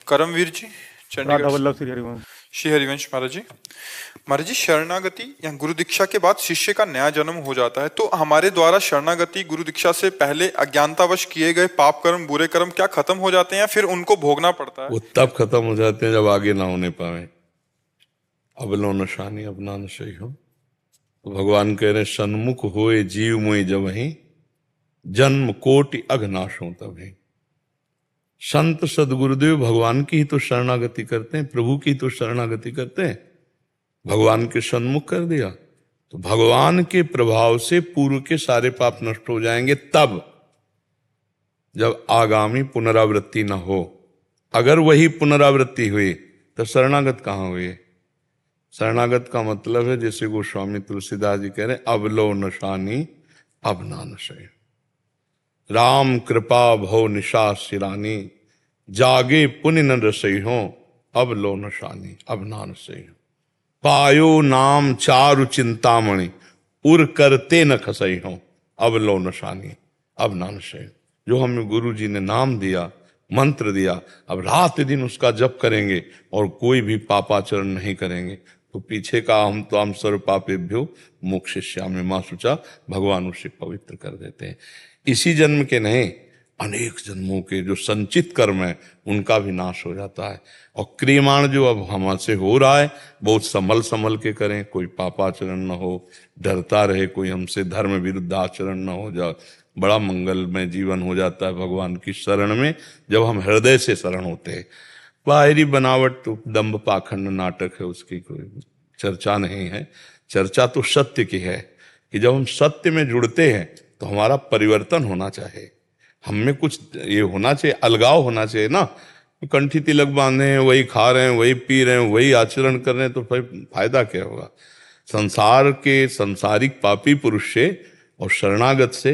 करमवीर जी, राधा चंडीगढ़। वल्लभ श्री हरिवंश। श्री हरिवंश महाराज जी। महाराज जी, शरणागति या गुरु दीक्षा के बाद शिष्य का नया जन्म हो जाता है, तो हमारे द्वारा शरणागति गुरु दीक्षा से पहले अज्ञानतावश किए गए पाप कर्म, बुरे कर्म क्या खत्म हो जाते हैं या फिर उनको भोगना पड़ता है? वो तब खत्म हो जाते हैं जब आगे ना होने पाए। अब लो नशानी अब ना नशई हो। तो भगवान कह रहे सन्मुख होए जीव मुई जब ही जन्म कोटि अघनाश हो तभी। संत सदगुरुदेव भगवान की ही तो शरणागति करते हैं, प्रभु की तो शरणागति करते हैं। भगवान के सन्मुख कर दिया तो भगवान के प्रभाव से पूर्व के सारे पाप नष्ट हो जाएंगे, तब जब आगामी पुनरावृत्ति ना हो। अगर वही पुनरावृत्ति हुई तो शरणागत कहाँ हुए? शरणागत का मतलब है, जैसे गोस्वामी तुलसीदास जी कह रहे अब लो नशानी अब ना नशे। राम कृपा भव निशा सिरानी जागे पुण्य न रसई हो अब लो नशानी अब ना नशई। पायो नाम चारु चिंतामणि उर करते न खसई हो अब लो नशानी अब ना नशई। जो हमें गुरु जी ने नाम दिया, मंत्र दिया, अब रात दिन उसका जप करेंगे और कोई भी पापाचरण नहीं करेंगे तो पीछे का हम तो हम सर्व पापेभ्यो मोक्षयिष्यामि मां शुचा, भगवान उसे पवित्र कर देते हैं। इसी जन्म के नहीं, अनेक जन्मों के जो संचित कर्म है उनका भी नाश हो जाता है। और क्रियमाण जो अब हमसे हो रहा है बहुत संभल संभल के करें, कोई पापाचरण न हो, डरता रहे कोई हमसे धर्म विरुद्ध आचरण न हो जाए। बड़ा मंगलमय जीवन हो जाता है भगवान की शरण में जब हम हृदय से शरण होते हैं। बाहरी बनावट तो दंभ पाखंड नाटक है, उसकी कोई चर्चा नहीं है। चर्चा तो सत्य की है कि जब हम सत्य में जुड़ते हैं तो हमारा परिवर्तन होना चाहिए, हम में कुछ ये होना चाहिए, अलगाव होना चाहिए ना। कंठी तिलक बांधे हैं, वही खा रहे हैं, वही पी रहे हैं, वही आचरण कर रहे हैं, तो फिर फायदा क्या होगा? संसार के सांसारिक पापी पुरुष से और शरणागत से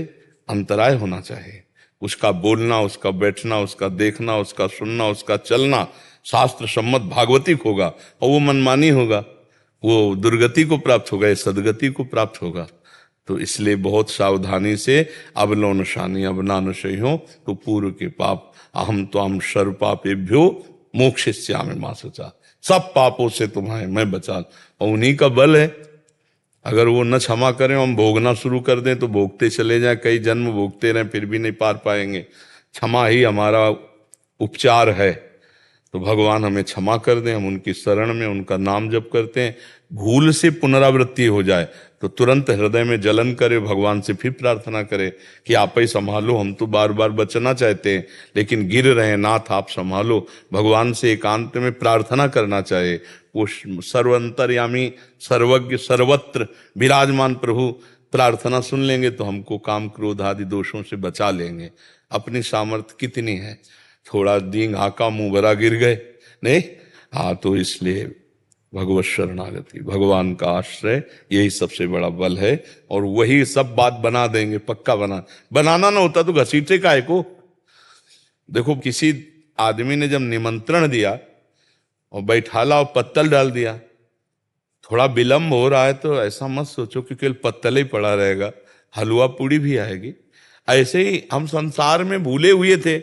अंतराय होना चाहिए। उसका बोलना, उसका बैठना, उसका देखना, उसका सुनना, उसका चलना शास्त्र सम्मत भागवतिक होगा और वो मनमानी होगा, वो दुर्गति को प्राप्त होगा, सदगति को प्राप्त होगा। तो इसलिए बहुत सावधानी से अब लो नशानी अब ना नशई हो तो पूर्व के पाप अहम तो हम सर्व पापेभ्यो मोक्षयिष्यामि मां शुचा, सब पापों से तुम्हें मैं बचा। और उन्हीं का बल है। अगर वो न क्षमा करें, हम भोगना शुरू कर दें तो भोगते चले जाएं, कई जन्म भोगते रहें फिर भी नहीं पार पाएंगे। क्षमा ही हमारा उपचार है। तो भगवान हमें क्षमा कर दें, हम उनकी शरण में उनका नाम जप करते हैं। भूल से पुनरावृत्ति हो जाए तो तुरंत हृदय में जलन करे, भगवान से फिर प्रार्थना करे कि आप ही संभालो, हम तो बार बार बचना चाहते हैं लेकिन गिर रहे नाथ आप संभालो। भगवान से एकांत में प्रार्थना करना चाहिए। वो सर्वंतर्यामी सर्वज्ञ सर्वत्र विराजमान प्रभु प्रार्थना सुन लेंगे तो हमको काम क्रोध आदि दोषों से बचा लेंगे। अपनी सामर्थ्य कितनी है, थोड़ा दींग हाका मुंह भरा गिर गए नहीं। हाँ, तो इसलिए भगवत शरणागति, भगवान का आश्रय, यही सबसे बड़ा बल है। और वही सब बात बना देंगे, पक्का बनाना ना होता तो घसीटे काहे को। देखो, किसी आदमी ने जब निमंत्रण दिया और बैठाला और पत्तल डाल दिया, थोड़ा विलंब हो रहा है तो ऐसा मत सोचो कि केवल पत्तल ही पड़ा रहेगा, हलवा पूड़ी भी आएगी। ऐसे ही हम संसार में भूले हुए थे,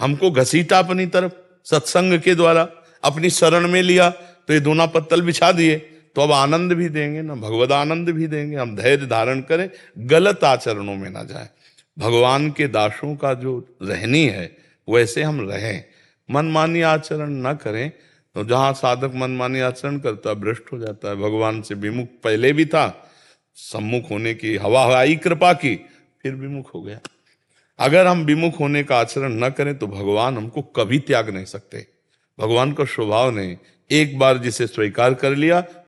हमको घसीटा अपनी तरफ सत्संग के द्वारा, अपनी शरण में लिया तो ये दोना पत्तल बिछा दिए, तो अब आनंद भी देंगे ना, भगवद आनंद भी देंगे। हम धैर्य धारण करें, गलत आचरणों में ना जाए। भगवान के दासों का जो रहनी है वैसे हम रहें, मनमानी आचरण ना करें। तो जहां साधक मनमानी आचरण करता है भ्रष्ट हो जाता है। भगवान से विमुख पहले भी था, सम्मुख होने की हवा आई कृपा की, फिर विमुख हो गया। अगर हम विमुख होने का आचरण न करें तो भगवान हमको कभी त्याग नहीं सकते। भगवान का स्वभाव नहीं, एक बार जिसे स्वीकार कर लिया